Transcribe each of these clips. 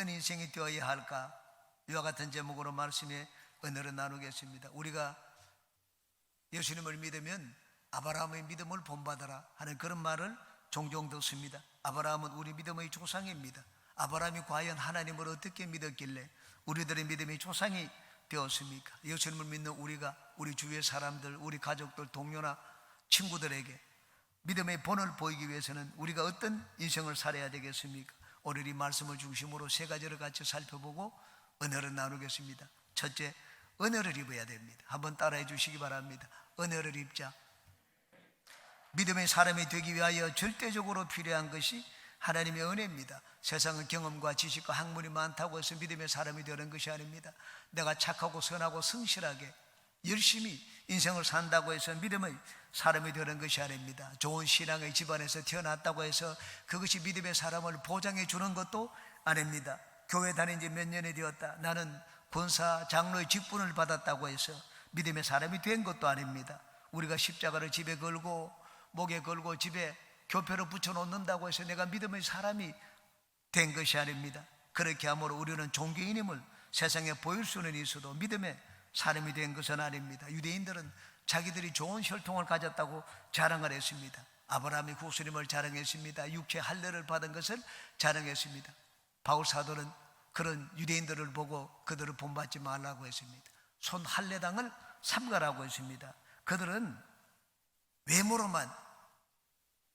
어떤 인생이 되어야 할까? 이와 같은 제목으로 말씀에 은혜를 나누겠습니다. 우리가 예수님을 믿으면 아브라함의 믿음을 본받아라 하는 그런 말을 종종 듣습니다. 아브라함은 우리 믿음의 조상입니다. 아브라함이 과연 하나님을 어떻게 믿었길래 우리들의 믿음이 조상이 되었습니까? 예수님을 믿는 우리가 우리 주위의 사람들, 우리 가족들, 동료나 친구들에게 믿음의 본을 보이기 위해서는 우리가 어떤 인생을 살아야 되겠습니까? 오늘 이 말씀을 중심으로 세 가지를 같이 살펴보고 은혜를 나누겠습니다. 첫째, 은혜를 입어야 됩니다. 한번 따라해 주시기 바랍니다. 은혜를 입자. 믿음의 사람이 되기 위하여 절대적으로 필요한 것이 하나님의 은혜입니다. 세상은 경험과 지식과 학문이 많다고 해서 믿음의 사람이 되는 것이 아닙니다. 내가 착하고 선하고 성실하게 열심히 인생을 산다고 해서 믿음의 사람이 되는 것이 아닙니다. 좋은 신앙의 집안에서 태어났다고 해서 그것이 믿음의 사람을 보장해 주는 것도 아닙니다. 교회 다닌 지 몇 년이 되었다, 나는 권사 장로의 직분을 받았다고 해서 믿음의 사람이 된 것도 아닙니다. 우리가 십자가를 집에 걸고 목에 걸고 집에 교표를 붙여놓는다고 해서 내가 믿음의 사람이 된 것이 아닙니다. 그렇게 함으로 우리는 종교인임을 세상에 보일 수는 있어도 믿음의 사람이 된 것은 아닙니다. 유대인들은 자기들이 좋은 혈통을 가졌다고 자랑을 했습니다. 아브라함이 후손임을 자랑했습니다. 육체 할례를 받은 것을 자랑했습니다. 바울 사도는 그런 유대인들을 보고 그들을 본받지 말라고 했습니다. 손 할례당을 삼가라고 했습니다. 그들은 외모로만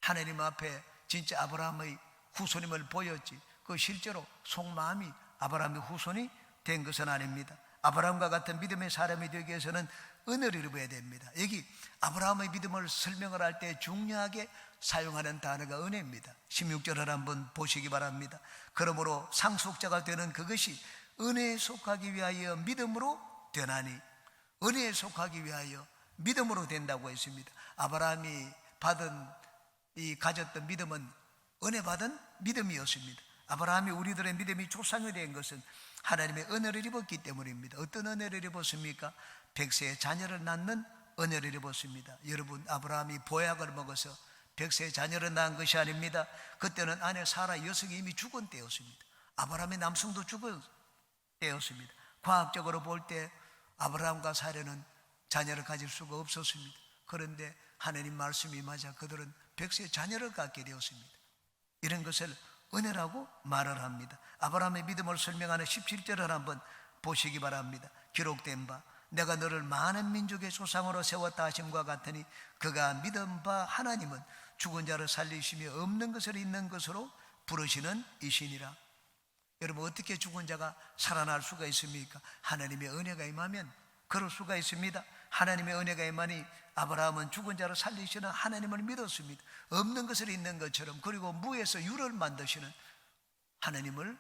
하나님 앞에 진짜 아브라함의 후손임을 보였지 그 실제로 속마음이 아브라함의 후손이 된 것은 아닙니다. 아브라함과 같은 믿음의 사람이 되기 위해서는 은혜를 입어야 됩니다. 여기 아브라함의 믿음을 설명을 할 때 중요하게 사용하는 단어가 은혜입니다. 16절을 한번 보시기 바랍니다. 그러므로 상속자가 되는 그것이 은혜에 속하기 위하여 믿음으로 되나니, 은혜에 속하기 위하여 믿음으로 된다고 했습니다. 아브라함이 가졌던 믿음은 은혜 받은 믿음이었습니다. 아브라함이 우리들의 믿음이 조상이 된 것은 하나님의 은혜를 입었기 때문입니다. 어떤 은혜를 입었습니까? 백세의 자녀를 낳는 은혜를 입었습니다. 여러분, 아브라함이 보약을 먹어서 백세의 자녀를 낳은 것이 아닙니다. 그때는 아내 사라 여성이 이미 죽은 때였습니다. 아브라함의 남성도 죽은 때였습니다. 과학적으로 볼 때 아브라함과 사라는 자녀를 가질 수가 없었습니다. 그런데 하나님 말씀이 맞아 그들은 백세의 자녀를 갖게 되었습니다. 이런 것을 은혜라고 말을 합니다. 아브라함의 믿음을 설명하는 17절을 한번 보시기 바랍니다. 기록된 바 내가 너를 많은 민족의 조상으로 세웠다 하심과 같으니 그가 믿은 바 하나님은 죽은 자를 살리시며 없는 것을 있는 것으로 부르시는 이시니라. 여러분, 어떻게 죽은 자가 살아날 수가 있습니까? 하나님의 은혜가 임하면 그럴 수가 있습니다. 하나님의 은혜가 임하니 아브라함은 죽은 자를 살리시는 하나님을 믿었습니다. 없는 것을 있는 것처럼, 그리고 무에서 유를 만드시는 하나님을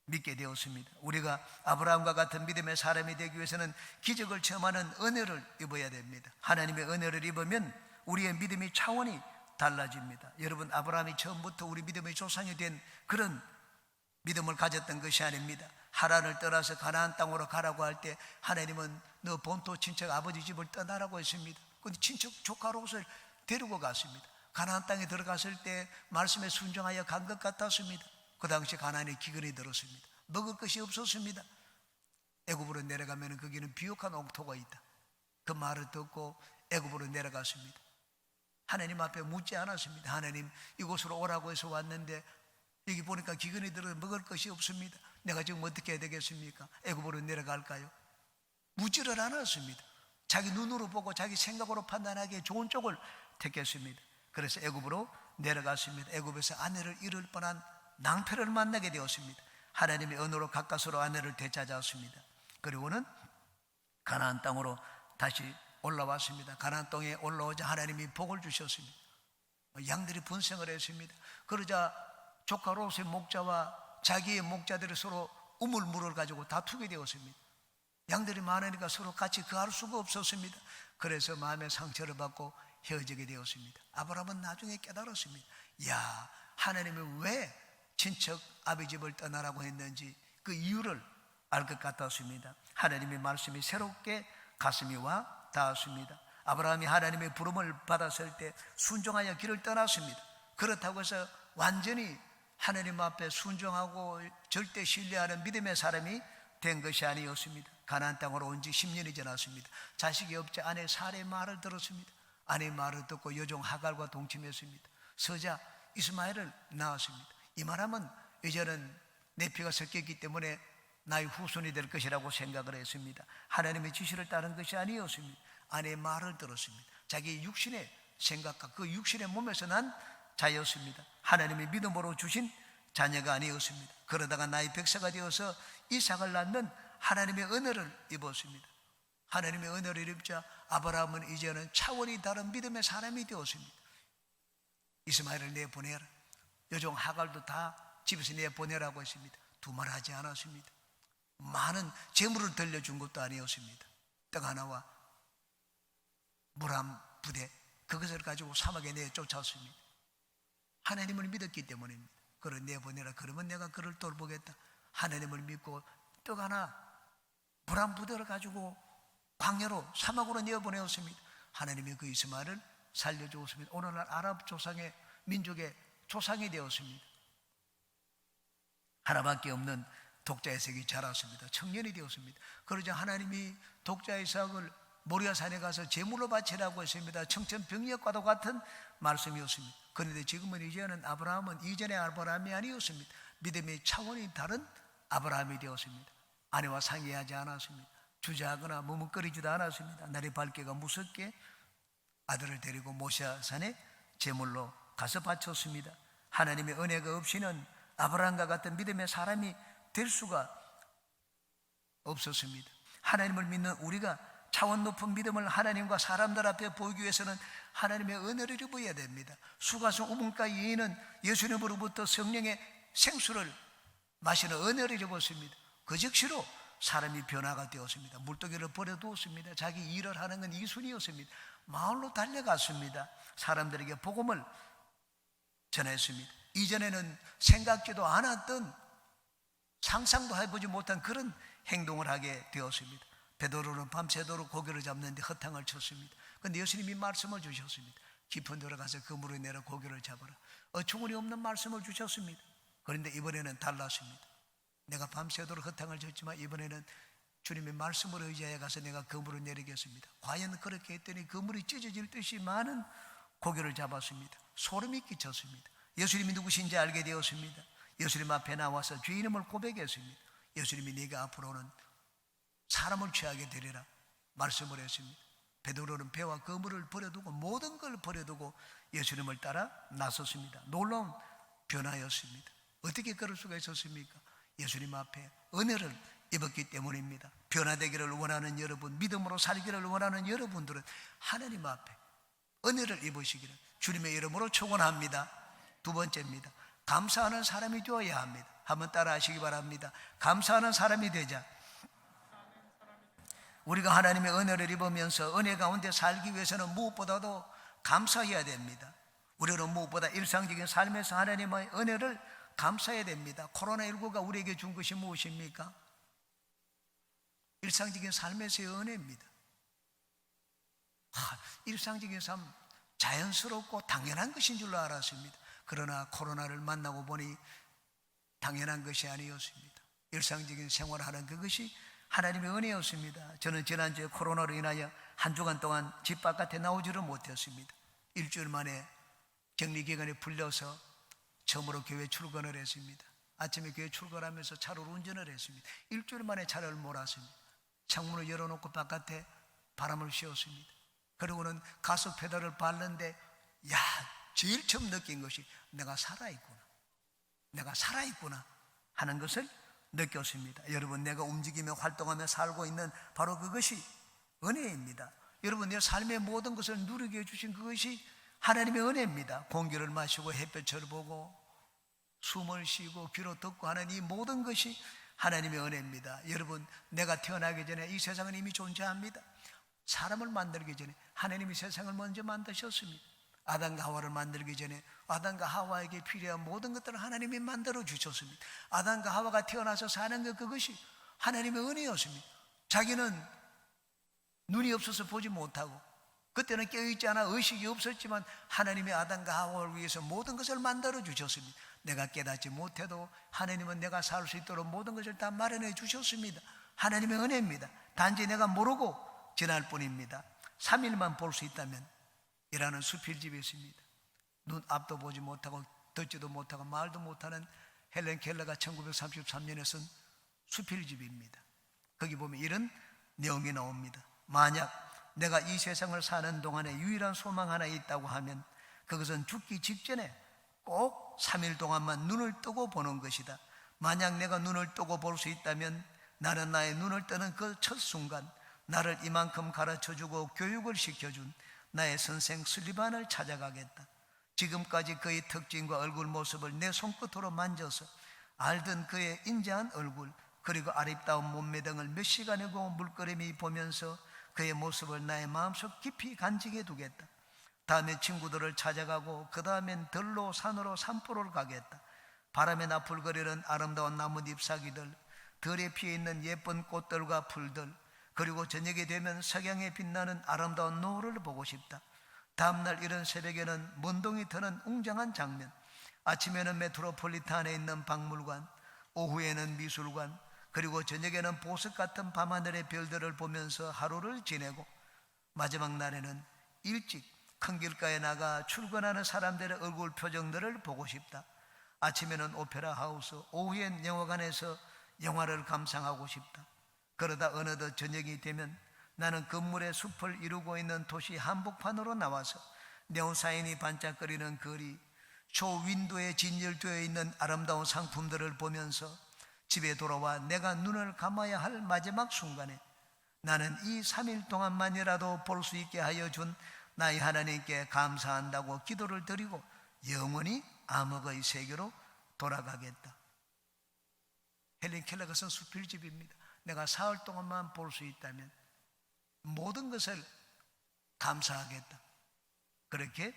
믿게 되었습니다. 우리가 아브라함과 같은 믿음의 사람이 되기 위해서는 기적을 체험하는 은혜를 입어야 됩니다. 하나님의 은혜를 입으면 우리의 믿음의 차원이 달라집니다. 여러분, 아브라함이 처음부터 우리 믿음의 조상이 된 그런 믿음을 가졌던 것이 아닙니다. 하란을 떠나서 가나안 땅으로 가라고 할 때 하나님은 너 본토 친척 아버지 집을 떠나라고 했습니다. 그런데 친척 조카 롯을 데리고 갔습니다. 가나안 땅에 들어갔을 때 말씀에 순종하여 간 것 같았습니다. 그 당시 가나안에 기근이 들었습니다. 먹을 것이 없었습니다. 애굽으로 내려가면 거기는 비옥한 옥토가 있다. 그 말을 듣고 애굽으로 내려갔습니다. 하나님 앞에 묻지 않았습니다. 하나님, 이곳으로 오라고 해서 왔는데 여기 보니까 기근이 들어서 먹을 것이 없습니다. 내가 지금 어떻게 해야 되겠습니까? 애굽으로 내려갈까요? 묻지를 않았습니다. 자기 눈으로 보고 자기 생각으로 판단하기에 좋은 쪽을 택했습니다. 그래서 애굽으로 내려갔습니다. 애굽에서 아내를 잃을 뻔한 낭패를 만나게 되었습니다. 하나님의 언어로 가까스로 아내를 되찾았습니다. 그리고는 가나안 땅으로 다시 올라왔습니다. 가나안 땅에 올라오자 하나님이 복을 주셨습니다. 양들이 분생을 했습니다. 그러자 조카 롯의 목자와 자기의 목자들이 서로 우물물을 가지고 다투게 되었습니다. 양들이 많으니까 서로 같이 거할 수가 없었습니다. 그래서 마음의 상처를 받고 헤어지게 되었습니다. 아브라함은 나중에 깨달았습니다. 야, 하나님이 왜 친척 아비 집을 떠나라고 했는지 그 이유를 알 것 같았습니다. 하나님의 말씀이 새롭게 가슴이 와 닿았습니다. 아브라함이 하나님의 부름을 받았을 때 순종하여 길을 떠났습니다. 그렇다고 해서 완전히 하나님 앞에 순종하고 절대 신뢰하는 믿음의 사람이 된 것이 아니었습니다. 가나안 땅으로 온 지 10년이 지났습니다. 자식이 없자 아내 사레의 말을 들었습니다. 아내의 말을 듣고 여종 하갈과 동침했습니다. 서자 이스마엘을 낳았습니다. 이 말하면 이제는 내 피가 섞였기 때문에 나의 후손이 될 것이라고 생각을 했습니다. 하나님의 지시를 따른 것이 아니었습니다. 아내의 말을 들었습니다. 자기 육신의 생각과 그 육신의 몸에서 난 자였습니다. 하나님의 믿음으로 주신 자녀가 아니었습니다. 그러다가 나이 100세가 되어서 이삭을 낳는 하나님의 은혜를 입었습니다. 하나님의 은혜를 입자 아브라함은 이제는 차원이 다른 믿음의 사람이 되었습니다. 이스마엘을 내보내라. 여종 하갈도 다 집에서 내보내라고 했습니다. 두말하지 않았습니다. 많은 재물을 들려준 것도 아니었습니다. 떡 하나와 물 한 부대, 그것을 가지고 사막에 내쫓았습니다. 하나님을 믿었기 때문입니다. 그를 내보내라. 그러면 내가 그를 돌보겠다. 하나님을 믿고 떡 하나, 물 한 부대를 가지고 광야로, 사막으로 내보내었습니다. 하나님이 그 이스마엘을 살려주었습니다. 오늘날 아랍 조상의 민족의 조상이 되었습니다. 하나밖에 없는 독자 이삭이 자랐습니다. 청년이 되었습니다. 그러자 하나님이 독자 이삭을 모리아산에 가서 제물로 바치라고 했습니다. 청천벽력과도 같은 말씀이었습니다. 그런데 지금은 이제는 아브라함은 이전의 아브라함이 아니었습니다. 믿음의 차원이 다른 아브라함이 되었습니다. 아내와 상의하지 않았습니다. 주저하거나 머뭇거리지도 않았습니다. 날이 밝기가 무섭게 아들을 데리고 모시아산에 제물로 가서 바쳤습니다. 하나님의 은혜가 없이는 아브라함과 같은 믿음의 사람이 될 수가 없었습니다. 하나님을 믿는 우리가 차원 높은 믿음을 하나님과 사람들 앞에 보이기 위해서는 하나님의 은혜를 입어야 됩니다. 수가성 우문가 여인은 예수님으로부터 성령의 생수를 마시는 은혜를 입었습니다. 그 즉시로 사람이 변화가 되었습니다. 물고기를 버려두었습니다. 자기 일을 하는 건 이순이었습니다. 마을로 달려갔습니다. 사람들에게 복음을 전했습니다. 이전에는 생각지도 않았던, 상상도 해보지 못한 그런 행동을 하게 되었습니다. 베드로는 밤새도록 고기를 잡는데 허탕을 쳤습니다. 그런데 예수님이 말씀을 주셨습니다. 깊은 데로 가서 그물을 내려 고기를 잡아라. 어처구니 없는 말씀을 주셨습니다. 그런데 이번에는 달랐습니다. 내가 밤새도록 허탕을 쳤지만 이번에는 주님의 말씀을 의지하여 가서 내가 그물을 내리겠습니다. 과연 그렇게 했더니 그물이 찢어질 듯이 많은 고기를 잡았습니다. 소름이 끼쳤습니다. 예수님이 누구신지 알게 되었습니다. 예수님 앞에 나와서 주의 이름을 고백했습니다. 예수님이 네가 앞으로는 사람을 취하게 되리라 말씀을 했습니다. 베드로는 배와 그물을 버려두고 모든 걸 버려두고 예수님을 따라 나섰습니다. 놀라운 변화였습니다. 어떻게 그럴 수가 있었습니까? 예수님 앞에 은혜를 입었기 때문입니다. 변화되기를 원하는 여러분, 믿음으로 살기를 원하는 여러분들은 하나님 앞에 은혜를 입으시기를 주님의 이름으로 축원합니다. 두 번째입니다. 감사하는 사람이 되어야 합니다. 한번 따라 하시기 바랍니다. 감사하는 사람이 되자. 우리가 하나님의 은혜를 입으면서 은혜 가운데 살기 위해서는 무엇보다도 감사해야 됩니다. 우리는 무엇보다 일상적인 삶에서 하나님의 은혜를 감사해야 됩니다. 코로나19가 우리에게 준 것이 무엇입니까? 일상적인 삶에서의 은혜입니다. 일상적인 삶 자연스럽고 당연한 것인 줄로 알았습니다. 그러나 코로나를 만나고 보니 당연한 것이 아니었습니다. 일상적인 생활하는 그것이 하나님의 은혜였습니다. 저는 지난주에 코로나로 인하여 한 주간 동안 집 바깥에 나오지를 못했습니다. 일주일 만에 격리기간에 풀려서 처음으로 교회 출근을 했습니다. 아침에 교회 출근하면서 차로 운전을 했습니다. 일주일 만에 차를 몰았습니다. 창문을 열어놓고 바깥에 바람을 쐬었습니다. 그리고는 가속 페달을 밟는데 제일 처음 느낀 것이 내가 살아있구나, 내가 살아있구나 하는 것을 느꼈습니다. 여러분, 내가 움직이며 활동하며 살고 있는 바로 그것이 은혜입니다. 여러분, 내 삶의 모든 것을 누리게 해주신 그것이 하나님의 은혜입니다. 공기를 마시고 햇볕을 보고 숨을 쉬고 귀로 듣고 하는 이 모든 것이 하나님의 은혜입니다. 여러분, 내가 태어나기 전에 이 세상은 이미 존재합니다. 사람을 만들기 전에 하나님이 세상을 먼저 만드셨습니다. 아담과 하와를 만들기 전에 아담과 하와에게 필요한 모든 것들을 하나님이 만들어 주셨습니다. 아담과 하와가 태어나서 사는 것, 그것이 하나님의 은혜였습니다. 자기는 눈이 없어서 보지 못하고 그때는 깨어있지 않아 의식이 없었지만 하나님이 아담과 하와를 위해서 모든 것을 만들어 주셨습니다. 내가 깨닫지 못해도 하나님은 내가 살 수 있도록 모든 것을 다 마련해 주셨습니다. 하나님의 은혜입니다. 단지 내가 모르고 지날 뿐입니다. 3일만 볼 수 있다면 이라는 수필집이 있습니다. 눈 앞도 보지 못하고 듣지도 못하고 말도 못하는 헬렌 켈러가 1933년에 쓴 수필집입니다. 거기 보면 이런 내용이 나옵니다. 만약 내가 이 세상을 사는 동안에 유일한 소망 하나 있다고 하면 그것은 죽기 직전에 꼭 3일 동안만 눈을 뜨고 보는 것이다. 만약 내가 눈을 뜨고 볼 수 있다면 나는 나의 눈을 뜨는 그 첫 순간 나를 이만큼 가르쳐주고 교육을 시켜준 나의 선생 슬리반을 찾아가겠다. 지금까지 그의 특징과 얼굴 모습을 내 손끝으로 만져서 알던 그의 인자한 얼굴 그리고 아름다운 몸매 등을 몇 시간이고 물끄러미 보면서 그의 모습을 나의 마음속 깊이 간직해 두겠다. 다음에 친구들을 찾아가고 그 다음엔 들로 산으로 산보를 가겠다. 바람에 나풀거리는 아름다운 나뭇 잎사귀들, 들에 피어있는 예쁜 꽃들과 풀들, 그리고 저녁이 되면 석양에 빛나는 아름다운 노을을 보고 싶다. 다음날 이른 새벽에는 문동이 트는 웅장한 장면, 아침에는 메트로폴리탄에 있는 박물관, 오후에는 미술관, 그리고 저녁에는 보석 같은 밤하늘의 별들을 보면서 하루를 지내고 마지막 날에는 일찍 큰 길가에 나가 출근하는 사람들의 얼굴 표정들을 보고 싶다. 아침에는 오페라 하우스, 오후엔 영화관에서 영화를 감상하고 싶다. 그러다 어느덧 저녁이 되면 나는 건물의 숲을 이루고 있는 도시 한복판으로 나와서 네온사인이 반짝거리는 거리, 쇼윈도에 진열되어 있는 아름다운 상품들을 보면서 집에 돌아와 내가 눈을 감아야 할 마지막 순간에 나는 이 3일 동안만이라도 볼 수 있게 하여 준 나의 하나님께 감사한다고 기도를 드리고 영원히 암흑의 세계로 돌아가겠다. 헬렌 켈러가 쓴 수필집입니다. 내가 사흘 동안만 볼 수 있다면 모든 것을 감사하겠다. 그렇게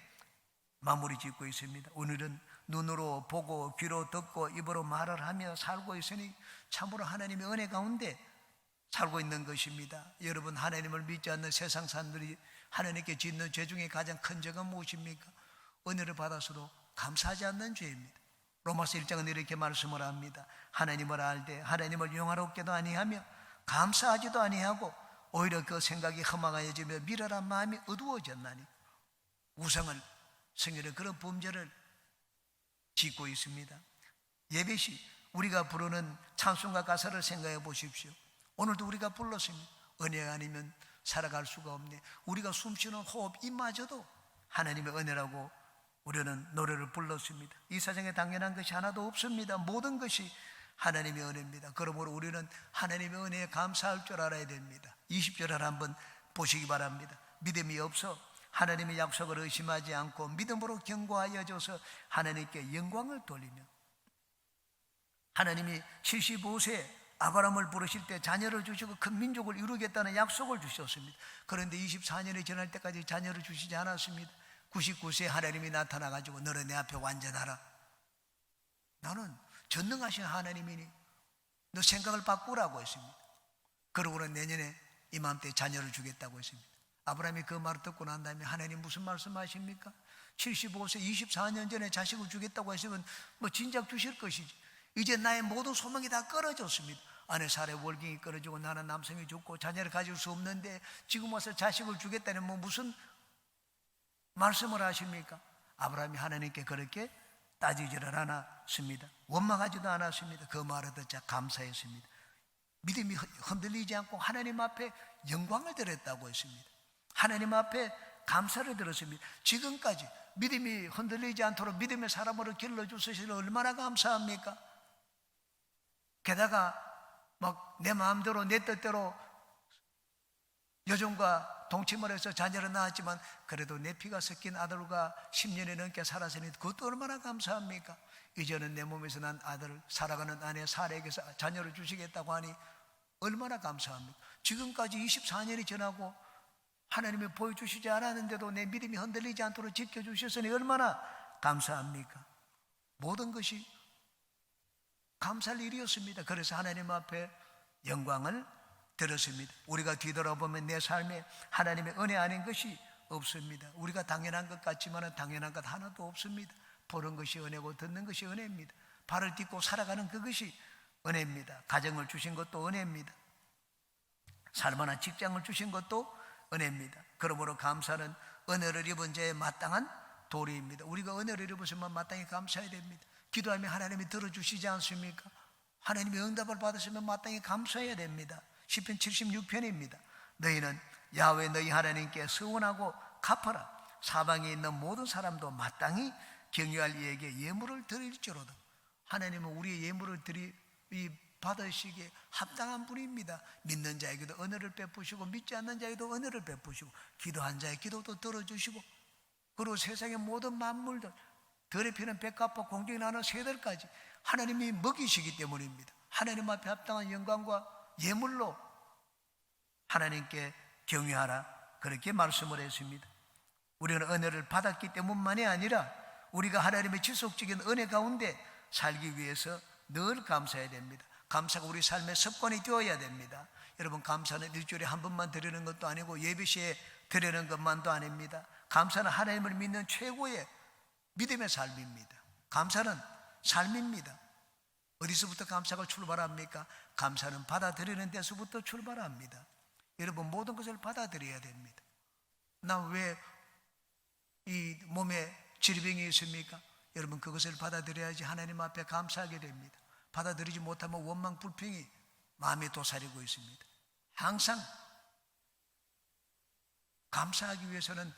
마무리 짓고 있습니다. 오늘은 눈으로 보고 귀로 듣고 입으로 말을 하며 살고 있으니 참으로 하나님의 은혜 가운데 살고 있는 것입니다. 여러분, 하나님을 믿지 않는 세상 사람들이 하나님께 짓는 죄 중에 가장 큰 죄가 무엇입니까? 은혜를 받아서도 감사하지 않는 죄입니다. 로마서 1장은 이렇게 말씀을 합니다. 하나님을 알되 하나님을 영화롭게도 아니하며 감사하지도 아니하고 오히려 그 생각이 험악해지며 미련한 마음이 어두워졌나니 우상을 성결의 그런 범죄를 짓고 있습니다. 예배시 우리가 부르는 찬송가 가사를 생각해 보십시오. 오늘도 우리가 불렀습니다. 은혜가 아니면 살아갈 수가 없네. 우리가 숨쉬는 호흡 이마저도 하나님의 은혜라고 우리는 노래를 불렀습니다. 이 세상에 당연한 것이 하나도 없습니다. 모든 것이 하나님의 은혜입니다. 그러므로 우리는 하나님의 은혜에 감사할 줄 알아야 됩니다. 20절을 한번 보시기 바랍니다. 믿음이 없어 하나님의 약속을 의심하지 않고 믿음으로 경고하여 줘서 하나님께 영광을 돌리며, 하나님이 75세 아브라함을 부르실 때 자녀를 주시고 큰 민족을 이루겠다는 약속을 주셨습니다. 그런데 24년이 지날 때까지 자녀를 주시지 않았습니다. 99세에 하나님이 나타나가지고 너는 내 앞에 완전하라. 나는 전능하신 하나님이니 너 생각을 바꾸라고 했습니다. 그러고는 내년에 이맘때 자녀를 주겠다고 했습니다. 아브라함이 그 말을 듣고 난 다음에 하나님 무슨 말씀하십니까? 75세 24년 전에 자식을 주겠다고 했으면 뭐 진작 주실 것이지. 이제 나의 모든 소망이 다 끊어졌습니다. 아내 살에 월경이 끊어지고 나는 남성이 죽고 자녀를 가질 수 없는데 지금 와서 자식을 주겠다니 뭐 무슨 말씀을 하십니까? 아브라함이 하나님께 그렇게 따지지를 않았습니다. 원망하지도 않았습니다. 그 말을 듣자 감사했습니다. 믿음이 흔들리지 않고 하나님 앞에 영광을 드렸다고 했습니다. 하나님 앞에 감사를 드렸습니다. 지금까지 믿음이 흔들리지 않도록 믿음의 사람으로 길러주시니 얼마나 감사합니까? 게다가 막 내 마음대로 내 뜻대로 여종과 동침을 해서 자녀를 낳았지만 그래도 내 피가 섞인 아들과 10년이 넘게 살았으니 그것도 얼마나 감사합니까? 이제는 내 몸에서 난 아들, 살아가는 아내 사라에게서 자녀를 주시겠다고 하니 얼마나 감사합니까? 지금까지 24년이 지나고 하나님이 보여주시지 않았는데도 내 믿음이 흔들리지 않도록 지켜주셨으니 얼마나 감사합니까? 모든 것이 감사할 일이었습니다. 그래서 하나님 앞에 영광을 드렸습니다. 우리가 뒤돌아보면 내 삶에 하나님의 은혜 아닌 것이 없습니다. 우리가 당연한 것 같지만 당연한 것 하나도 없습니다. 보는 것이 은혜고 듣는 것이 은혜입니다. 발을 딛고 살아가는 그것이 은혜입니다. 가정을 주신 것도 은혜입니다. 살만한 직장을 주신 것도 은혜입니다. 그러므로 감사는 은혜를 입은 자의 마땅한 도리입니다. 우리가 은혜를 입으시면 마땅히 감사해야 됩니다. 기도하면 하나님이 들어주시지 않습니까? 하나님의 응답을 받으시면 마땅히 감사해야 됩니다. 시편 76편입니다. 너희는 야훼 너희 하나님께 서원하고 갚아라. 사방에 있는 모든 사람도 마땅히 경유할 이에게 예물을 드릴지로다. 하나님은 우리의 예물을 받으시기에 합당한 분입니다. 믿는 자에게도 은혜를 베푸시고 믿지 않는 자에게도 은혜를 베푸시고 기도한 자의 기도도 들어주시고 그리고 세상의 모든 만물들 들에 피는 백합과 공중에 나는 새들까지 하나님이 먹이시기 때문입니다. 하나님 앞에 합당한 영광과 예물로 하나님께 경유하라 그렇게 말씀을 했습니다. 우리는 은혜를 받았기 때문만이 아니라 우리가 하나님의 지속적인 은혜 가운데 살기 위해서 늘 감사해야 됩니다. 감사가 우리 삶의 습관이 되어야 됩니다. 여러분, 감사는 일주일에 한 번만 드리는 것도 아니고 예배 시에 드리는 것만도 아닙니다. 감사는 하나님을 믿는 최고의 믿음의 삶입니다. 감사는 삶입니다. 어디서부터 감사가 출발합니까? 감사는 받아들이는 데서부터 출발합니다. 여러분, 모든 것을 받아들여야 됩니다. 나 왜 이 몸에 질병이 있습니까? 여러분, 그것을 받아들여야지 하나님 앞에 감사하게 됩니다. 받아들이지 못하면 원망 불평이 마음에 도사리고 있습니다. 항상 감사하기 위해서는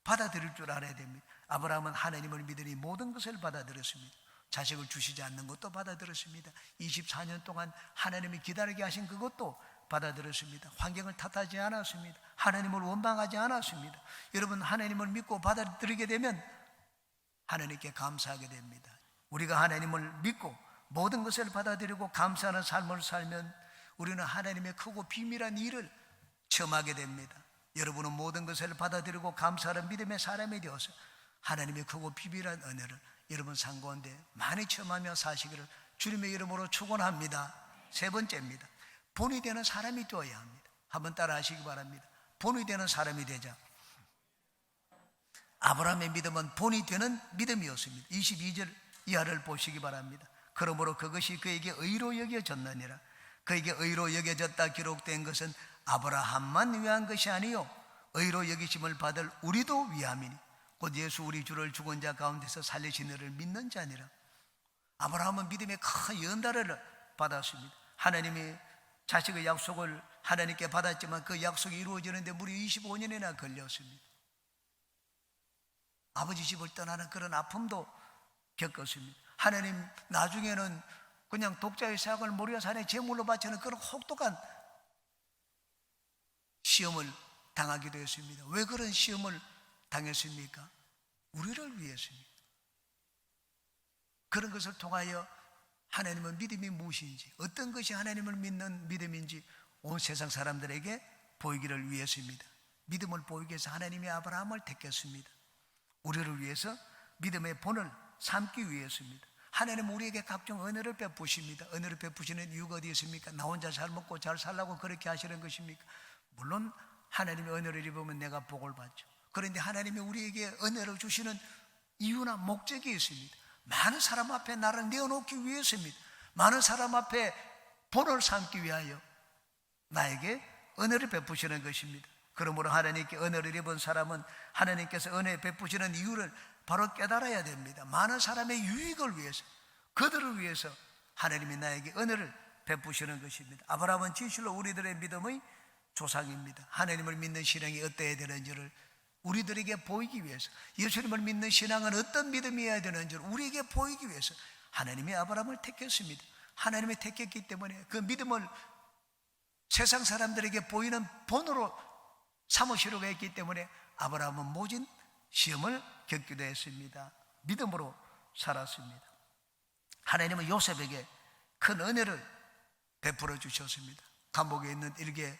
받아들일 줄 알아야 됩니다. 아브라함은 하나님을 믿으니 모든 것을 받아들였습니다. 자식을 주시지 않는 것도 받아들였습니다. 24년 동안 하나님이 기다리게 하신 그것도 받아들였습니다. 환경을 탓하지 않았습니다. 하나님을 원망하지 않았습니다. 여러분, 하나님을 믿고 받아들이게 되면 하나님께 감사하게 됩니다. 우리가 하나님을 믿고 모든 것을 받아들이고 감사하는 삶을 살면 우리는 하나님의 크고 비밀한 일을 체험하게 됩니다. 여러분은 모든 것을 받아들이고 감사하는 믿음의 사람이 되어서 하나님의 크고 비밀한 은혜를 여러분 산 가운데 많이 체험하며 사시기를 주님의 이름으로 축원합니다. 세 번째입니다. 본이 되는 사람이 되어야 합니다. 한번 따라 하시기 바랍니다. 본이 되는 사람이 되자. 아브라함의 믿음은 본이 되는 믿음이었습니다. 22절 이하를 보시기 바랍니다. 그러므로 그것이 그에게 의로 여겨졌느니라. 그에게 의로 여겨졌다 기록된 것은 아브라함만 위한 것이 아니요 의로 여기심을 받을 우리도 위함이니 곧 예수 우리 주를 죽은 자 가운데서 살리신 이를 믿는 자니라. 아브라함은 믿음의 큰 연달을 받았습니다. 하나님이 자식의 약속을 하나님께 받았지만 그 약속이 이루어지는데 무려 25년이나 걸렸습니다. 아버지 집을 떠나는 그런 아픔도 겪었습니다. 하나님 나중에는 그냥 독자의 사역을 모리아 산에 제물로 바치는 그런 혹독한 시험을 당하기도 했습니다. 왜 그런 시험을 당했습니까? 우리를 위해서입니다. 그런 것을 통하여 하나님은 믿음이 무엇인지, 어떤 것이 하나님을 믿는 믿음인지 온 세상 사람들에게 보이기를 위해서입니다. 믿음을 보이기 위해서 하나님이 아브라함을 택했습니다. 우리를 위해서 믿음의 본을 삼기 위해서입니다. 하나님은 우리에게 각종 은혜를 베푸십니다. 은혜를 베푸시는 이유가 어디 있습니까? 나 혼자 잘 먹고 잘 살라고 그렇게 하시는 것입니까? 물론 하나님의 은혜를 입으면 내가 복을 받죠. 그런데 하나님이 우리에게 은혜를 주시는 이유나 목적이 있습니다. 많은 사람 앞에 나를 내어놓기 위해서입니다. 많은 사람 앞에 본을 삼기 위하여 나에게 은혜를 베푸시는 것입니다. 그러므로 하나님께 은혜를 입은 사람은 하나님께서 은혜 베푸시는 이유를 바로 깨달아야 됩니다. 많은 사람의 유익을 위해서, 그들을 위해서 하나님이 나에게 은혜를 베푸시는 것입니다. 아브라함은 진실로 우리들의 믿음의 조상입니다. 하나님을 믿는 신앙이 어떠해야 되는지를 우리들에게 보이기 위해서, 예수님을 믿는 신앙은 어떤 믿음이어야 되는지를 우리에게 보이기 위해서 하나님이 아브라함을 택했습니다. 하나님이 택했기 때문에 그 믿음을 세상 사람들에게 보이는 본으로 삼으시려고 했기 때문에 아브라함은 모진 시험을 겪기도 했습니다. 믿음으로 살았습니다. 하나님은 요셉에게 큰 은혜를 베풀어 주셨습니다. 감옥에 있는 일개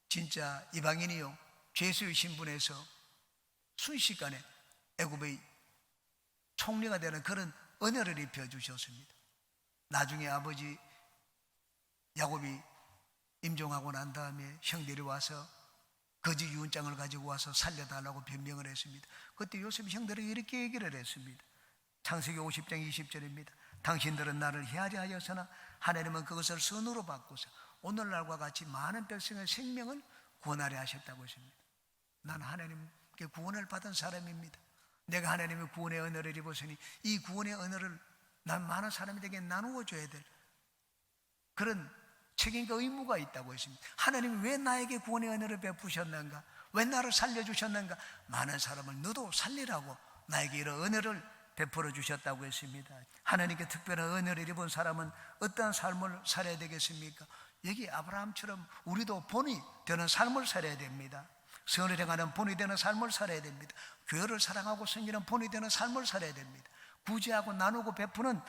진짜 이방인이요 죄수의 신분에서 순식간에 애굽의 총리가 되는 그런 은혜를 입혀 주셨습니다. 나중에 아버지 야곱이 임종하고 난 다음에 형들이 와서 거짓 유언장을 가지고 와서 살려달라고 변명을 했습니다. 그때 요셉 형들이 이렇게 얘기를 했습니다. 창세기 50장 20절입니다. 당신들은 나를 헤아려 하였으나 하나님은 그것을 선으로 바꾸사 오늘날과 같이 많은 백성의 생명을 구원하려 하셨다고 했습니다. 나는 하나님께 구원을 받은 사람입니다. 내가 하나님의 구원의 은혜를 입었으니 이 구원의 은혜를 난 많은 사람들에게 나누어 줘야 될 그런 책임과 의무가 있다고 했습니다. 하나님이 왜 나에게 구원의 은혜를 베푸셨는가? 왜 나를 살려주셨는가? 많은 사람을 너도 살리라고 나에게 이런 은혜를 베풀어 주셨다고 했습니다. 하나님께 특별한 은혜를 입은 사람은 어떠한 삶을 살아야 되겠습니까? 여기 아브라함처럼 우리도 본이 되는 삶을 살아야 됩니다. 선을 행하는 본이 되는 삶을 살아야 됩니다. 교회를 사랑하고 섬기는 본이 되는 삶을 살아야 됩니다. 구제하고 나누고 베푸는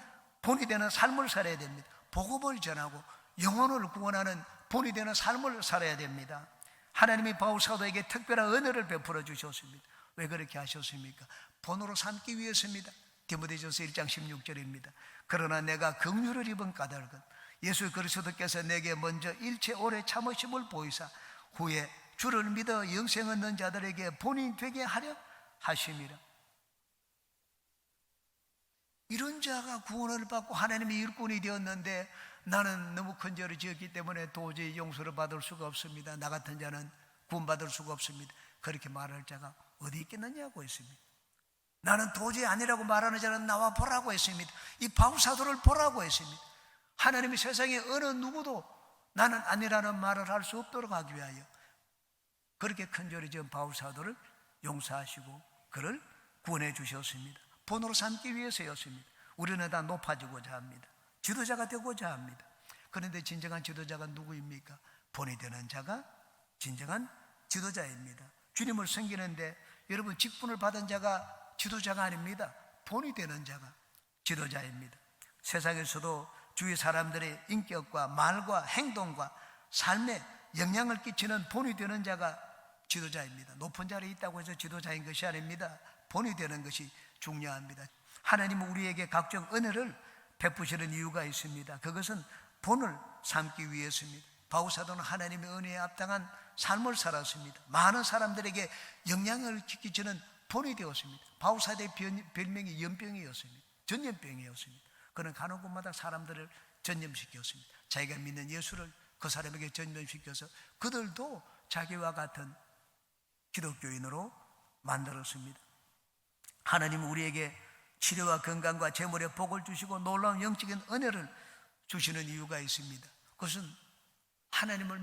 본이 되는 삶을 살아야 됩니다. 복음을 전하고 영혼을 구원하는 본이 되는 삶을 살아야 됩니다. 하나님이 바울 사도에게 특별한 은혜를 베풀어 주셨습니다. 왜 그렇게 하셨습니까? 본으로 삼기 위해서입니다. 디모데전서 1장 16절입니다. 그러나 내가 긍휼을 입은 까닭은 예수 그리스도께서 내게 먼저 일체 오래 참으심을 보이사 후에 주를 믿어 영생 얻는 자들에게 본이 되게 하려 하심이라. 이런 자가 구원을 받고 하나님의 일꾼이 되었는데 나는 너무 큰 죄를 지었기 때문에 도저히 용서를 받을 수가 없습니다. 나 같은 자는 구원받을 수가 없습니다. 그렇게 말할 자가 어디 있겠느냐고 했습니다. 나는 도저히 아니라고 말하는 자는 나와 보라고 했습니다. 이 바울 사도를 보라고 했습니다. 하나님이 세상에 어느 누구도 나는 아니라는 말을 할 수 없도록 하기 위하여 그렇게 큰 죄를 지은 바울 사도를 용서하시고 그를 구원해 주셨습니다. 본으로 삼기 위해서였습니다. 우리는 다 높아지고자 합니다. 지도자가 되고자 합니다. 그런데 진정한 지도자가 누구입니까? 본이 되는 자가 진정한 지도자입니다. 주님을 섬기는데 여러분 직분을 받은 자가 지도자가 아닙니다. 본이 되는 자가 지도자입니다. 세상에서도 주위 사람들의 인격과 말과 행동과 삶에 영향을 끼치는 본이 되는 자가 지도자입니다. 높은 자리에 있다고 해서 지도자인 것이 아닙니다. 본이 되는 것이 중요합니다. 하나님은 우리에게 각종 은혜를 베푸시는 이유가 있습니다. 그것은 본을 삼기 위해서입니다. 바울 사도는 하나님의 은혜에 합당한 삶을 살았습니다. 많은 사람들에게 영향을 끼치는 본이 되었습니다. 바울 사도의 별명이 연병이었습니다. 전염병이었습니다. 그는 가는 곳마다 사람들을 전염시켰습니다. 자기가 믿는 예수를 그 사람에게 전염시켜서 그들도 자기와 같은 기독교인으로 만들었습니다. 하나님은 우리에게 치료와 건강과 재물의 복을 주시고 놀라운 영적인 은혜를 주시는 이유가 있습니다. 그것은 하나님을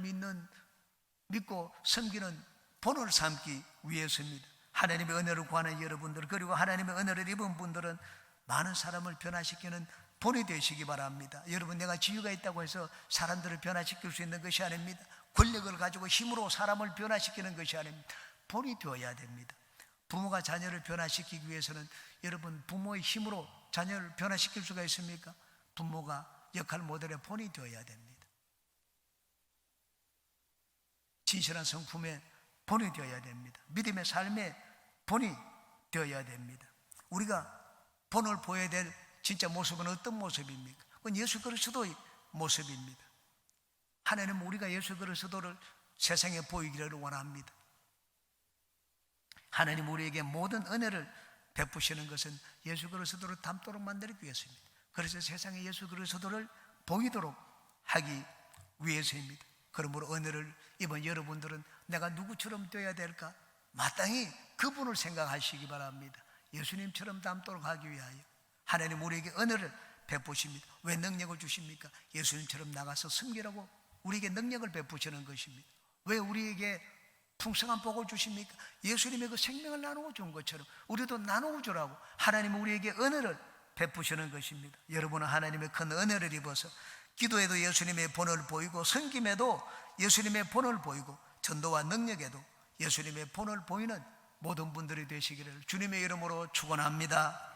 믿고 섬기는 본을 삼기 위해서입니다. 하나님의 은혜를 구하는 여러분들 그리고 하나님의 은혜를 입은 분들은 많은 사람을 변화시키는 본이 되시기 바랍니다. 여러분, 내가 지위가 있다고 해서 사람들을 변화시킬 수 있는 것이 아닙니다. 권력을 가지고 힘으로 사람을 변화시키는 것이 아닙니다. 본이 되어야 됩니다. 부모가 자녀를 변화시키기 위해서는 여러분 부모의 힘으로 자녀를 변화시킬 수가 있습니까? 부모가 역할 모델의 본이 되어야 됩니다. 진실한 성품의 본이 되어야 됩니다. 믿음의 삶의 본이 되어야 됩니다. 우리가 본을 보여야 될 진짜 모습은 어떤 모습입니까? 그건 예수 그리스도의 모습입니다. 하나님은 우리가 예수 그리스도를 세상에 보이기를 원합니다. 하나님 우리에게 모든 은혜를 베푸시는 것은 예수 그리스도를 닮도록 만들기 위해서입니다. 그래서 세상에 예수 그리스도를 보이도록 하기 위해서입니다. 그러므로 은혜를 입은 여러분들은 내가 누구처럼 되어야 될까? 마땅히 그분을 생각하시기 바랍니다. 예수님처럼 닮도록 하기 위하여 하나님 우리에게 은혜를 베푸십니다. 왜 능력을 주십니까? 예수님처럼 나가서 섬기라고 우리에게 능력을 베푸시는 것입니다. 왜 우리에게 풍성한 복을 주십니까? 예수님의 그 생명을 나누어 준 것처럼 우리도 나누어 주라고 하나님은 우리에게 은혜를 베푸시는 것입니다. 여러분은 하나님의 큰 은혜를 입어서 기도에도 예수님의 본을 보이고 섬김에도 예수님의 본을 보이고 전도와 능력에도 예수님의 본을 보이는 모든 분들이 되시기를 주님의 이름으로 축원합니다.